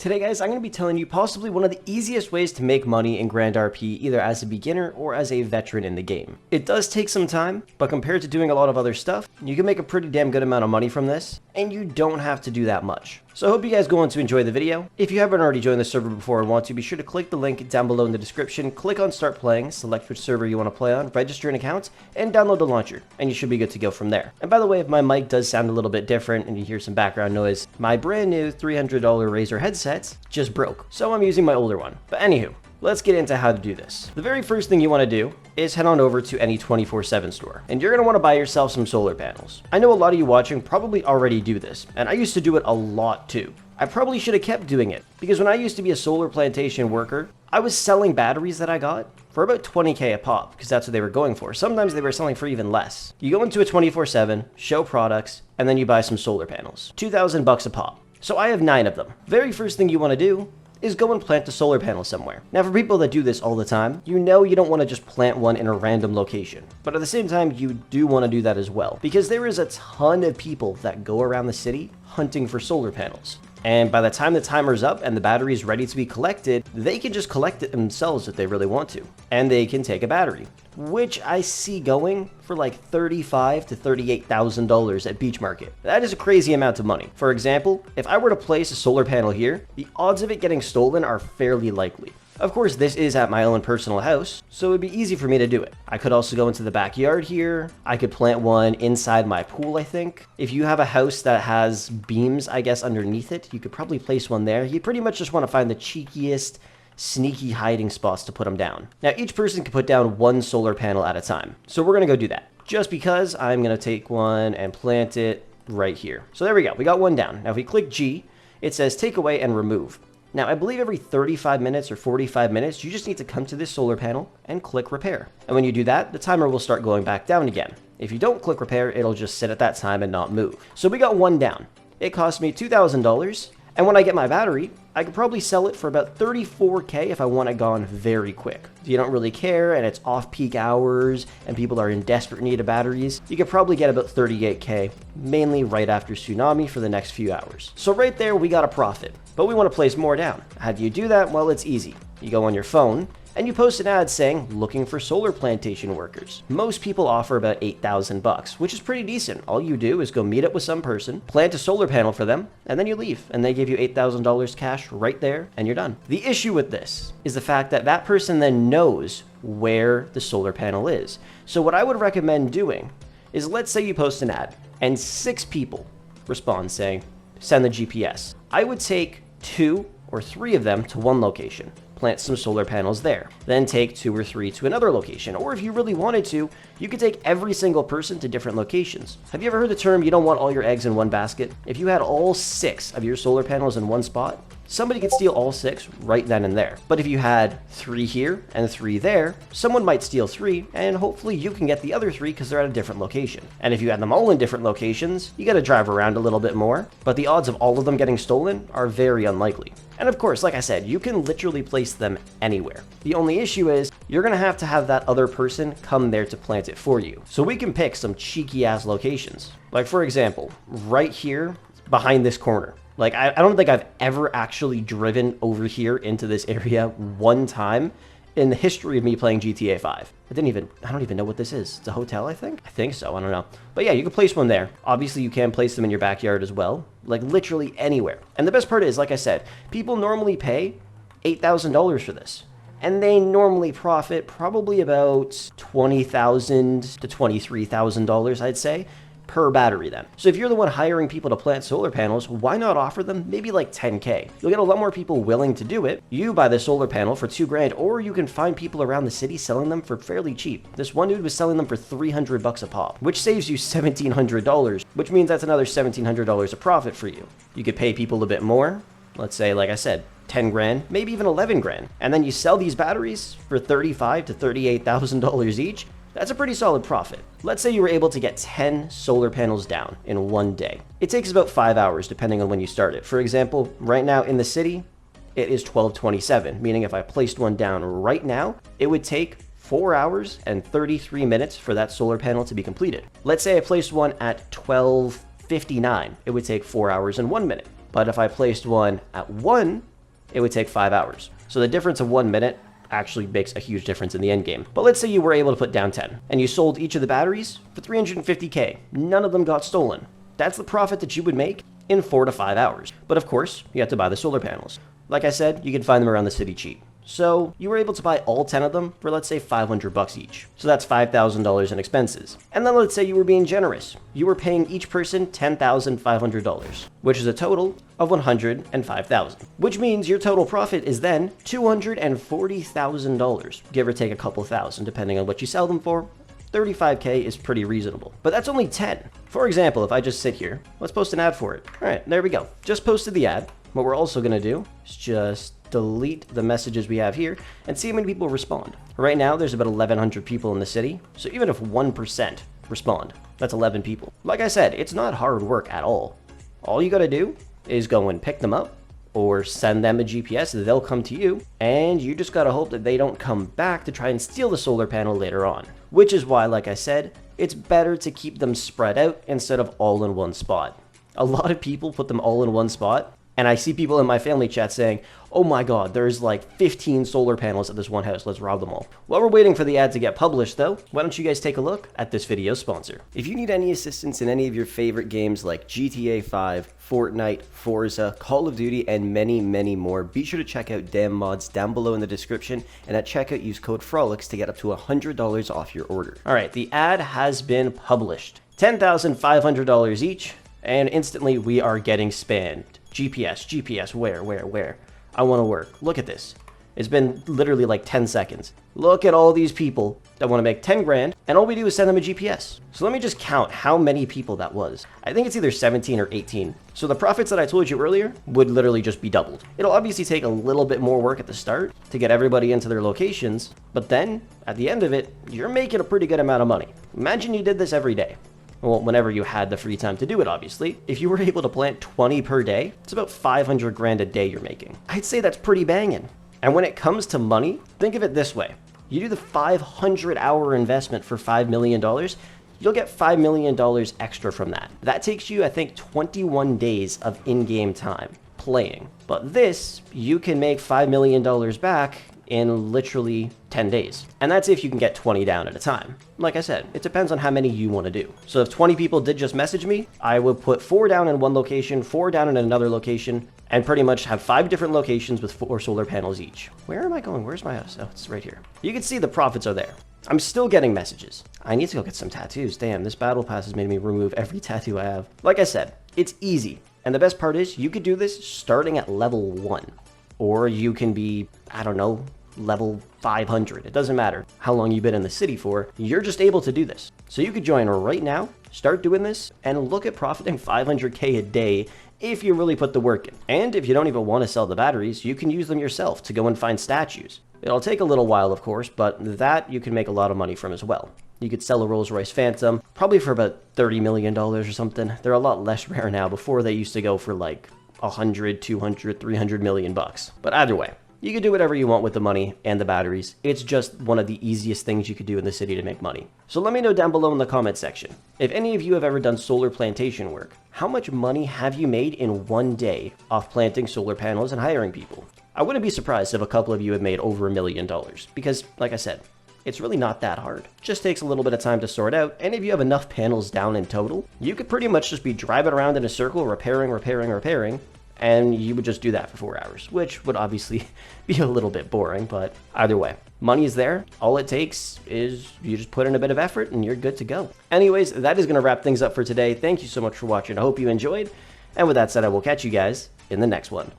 Today guys, I'm going to be telling you possibly one of the easiest ways to make money in Grand RP either as a beginner or as a veteran in the game. It does take some time, but compared to doing a lot of other stuff, you can make a pretty damn good amount of money from this, and you don't have to do that much. So I hope you guys go on to enjoy the video. If you haven't already joined the server before and want to, be sure to click the link down below in the description, click on start playing, select which server you want to play on, register an account, and download the launcher, and you should be good to go from there. And by the way, if my mic does sound a little bit different and you hear some background noise, my brand new $300 Razer headset just broke, so I'm using my older one. But anywho, let's get into how to do this. The very first thing you want to do is head on over to any 24/7 store, and you're going to want to buy yourself some solar panels. I know a lot of you watching probably already do this, and I used to do it a lot too. I probably should have kept doing it, because when I used to be a solar plantation worker, I was selling batteries that I got for about 20k a pop, because that's what they were going for. Sometimes they were selling for even less. You go into a 24/7, show products, and then you buy some solar panels. 2,000 bucks a pop. So I have 9 of them. Very first thing you want to do is go and plant a solar panel somewhere. Now for people that do this all the time, you know you don't want to just plant one in a random location. But at the same time, you do want to do that as well, because there is a ton of people that go around the city hunting for solar panels. And by the time the timer's up and the battery is ready to be collected, they can just collect it themselves if they really want to. And they can take a battery, which I see going for like $35,000 to $38,000 at Beach Market. That is a crazy amount of money. For example, if I were to place a solar panel here, the odds of it getting stolen are fairly likely. Of course, this is at my own personal house, so it would be easy for me to do it. I could also go into the backyard here. I could plant one inside my pool, I think. If you have a house that has beams, I guess, underneath it, you could probably place one there. You pretty much just want to find the cheekiest, sneaky hiding spots to put them down. Now, each person can put down one solar panel at a time, so we're going to go do that. Just because, I'm going to take one and plant it right here. So there we go. We got one down. Now, if we click G, it says take away and remove. Now, I believe every 35 minutes or 45 minutes, you just need to come to this solar panel and click repair. And when you do that, the timer will start going back down again. If you don't click repair, it'll just sit at that time and not move. So we got one down. It cost me $2,000. And when I get my battery, I could probably sell it for about 34k if I want it gone very quick. If you don't really care and it's off-peak hours and people are in desperate need of batteries, you could probably get about 38k, mainly right after tsunami for the next few hours. So right there, we got a profit, but we want to place more down. How do you do that? Well, it's easy. You go on your phone, and you post an ad saying, looking for solar plantation workers. Most people offer about 8,000 bucks, which is pretty decent. All you do is go meet up with some person, plant a solar panel for them, and then you leave. And they give you $8,000 cash right there, and you're done. The issue with this is the fact that that person then knows where the solar panel is. So what I would recommend doing is, let's say you post an ad, and 6 people respond saying, send the GPS. I would take 2 or 3 of them to one location, plant some solar panels there, then take 2 or 3 to another location. Or if you really wanted to, you could take every single person to different locations. Have you ever heard the term, you don't want all your eggs in one basket? If you had all 6 of your solar panels in one spot, somebody could steal all 6 right then and there. But if you had 3 here and 3 there, someone might steal 3, and hopefully you can get the other 3 because they're at a different location. And if you had them all in different locations, you gotta drive around a little bit more, but the odds of all of them getting stolen are very unlikely. And of course, like I said, you can literally place them anywhere. The only issue is, you're gonna have to have that other person come there to plant it for you. So we can pick some cheeky ass locations. Like for example, right here behind this corner. Like, I don't think I've ever actually driven over here into this area one time in the history of me playing GTA 5. I don't even know what this is. It's a hotel, I think? I think so, I don't know. But yeah, you can place one there. Obviously, you can place them in your backyard as well. Like, literally anywhere. And the best part is, like I said, people normally pay $8,000 for this. And they normally profit probably about $20,000 to $23,000, I'd say, per battery then. So if you're the one hiring people to plant solar panels, why not offer them maybe like 10k? You'll get a lot more people willing to do it. You buy the solar panel for $2,000, or you can find people around the city selling them for fairly cheap. This one dude was selling them for 300 bucks a pop, which saves you $1,700, which means that's another $1,700 of profit for you. You could pay people a bit more. Let's say, like I said, 10 grand, maybe even 11 grand. And then you sell these batteries for $35,000 to $38,000 each. That's a pretty solid profit. Let's say you were able to get 10 solar panels down in one day. It takes about 5 hours depending on when you start it. For example, right now in the city, it is 12:27, meaning if I placed one down right now, it would take 4 hours and 33 minutes for that solar panel to be completed. Let's say I placed one at 12:59. It would take 4 hours and 1 minute. But if I placed one at 1, it would take 5 hours. So the difference of 1 minute actually makes a huge difference in the end game. But let's say you were able to put down 10 and you sold each of the batteries for 350K. None of them got stolen. That's the profit that you would make in 4 to 5 hours. But of course, you have to buy the solar panels. Like I said, you can find them around the city cheap. So you were able to buy all 10 of them for, let's say, $500 each. So that's $5,000 in expenses. And then let's say you were being generous. You were paying each person $10,500, which is a total of $105,000, which means your total profit is then $240,000, give or take a couple thousand, depending on what you sell them for. 35K is pretty reasonable, but that's only 10. For example, if I just sit here, let's post an ad for it. All right, there we go. Just posted the ad. What we're also gonna do is just delete the messages we have here and see how many people respond. Right now, there's about 1,100 people in the city, so even if 1% respond, that's 11 people. Like I said, it's not hard work at all. All you gotta do is go and pick them up or send them a GPS, they'll come to you, and you just gotta hope that they don't come back to try and steal the solar panel later on. Which is why, like I said, it's better to keep them spread out instead of all in one spot. A lot of people put them all in one spot, and I see people in my family chat saying, oh my god, there's like 15 solar panels at this one house, let's rob them all. While we're waiting for the ad to get published though, why don't you guys take a look at this video's sponsor. If you need any assistance in any of your favorite games like GTA 5, Fortnite, Forza, Call of Duty, and many, many more, be sure to check out Damnmodz down below in the description, and at checkout use code Frolickz to get up to $100 off your order. Alright, the ad has been published. $10,500 each, and instantly we are getting spammed. GPS, where? I want to work. Look at this. It's been literally like 10 seconds. Look at all these people that want to make 10 grand, and all we do is send them a GPS. So let me just count how many people that was. I think it's either 17 or 18. So the profits that I told you earlier would literally just be doubled. It'll obviously take a little bit more work at the start to get everybody into their locations, but then at the end of it, you're making a pretty good amount of money. Imagine you did this every day. Well, whenever you had the free time to do it, obviously. If you were able to plant 20 per day, it's about 500 grand a day you're making. I'd say that's pretty banging. And when it comes to money, think of it this way. You do the 500-hour investment for $5 million, you'll get $5 million extra from that. That takes you, I think, 21 days of in-game time playing. But this, you can make $5 million back in literally 10 days. And that's if you can get 20 down at a time. Like I said, it depends on how many you want to do. So if 20 people did just message me, I would put 4 down in one location, 4 down in another location, and pretty much have 5 different locations with 4 solar panels each. Where am I going? Where's my house? Oh, it's right here. You can see the profits are there. I'm still getting messages. I need to go get some tattoos. Damn, this battle pass has made me remove every tattoo I have. Like I said, it's easy. And the best part is you could do this starting at level 1. Or you can be, I don't know, level 500. It doesn't matter how long you've been in the city for, you're just able to do this. So you could join right now, start doing this, and look at profiting 500K a day if you really put the work in. And if you don't even want to sell the batteries, you can use them yourself to go and find statues. It'll take a little while, of course, but that you can make a lot of money from as well. You could sell a Rolls-Royce Phantom, probably for about $30 million or something. They're a lot less rare now. Before they used to go for like 100, 200, 300 million bucks. But either way, you can do whatever you want with the money and the batteries. It's just one of the easiest things you could do in the city to make money. So let me know down below in the comment section. If any of you have ever done solar plantation work, how much money have you made in one day off planting solar panels and hiring people? I wouldn't be surprised if a couple of you have made over $1 million because, like I said, it's really not that hard. Just takes a little bit of time to sort out, and if you have enough panels down in total, you could pretty much just be driving around in a circle, repairing, and you would just do that for 4 hours, which would obviously be a little bit boring, but either way, money is there. All it takes is you just put in a bit of effort and you're good to go. Anyways, that is going to wrap things up for today. Thank you so much for watching. I hope you enjoyed. And with that said, I will catch you guys in the next one.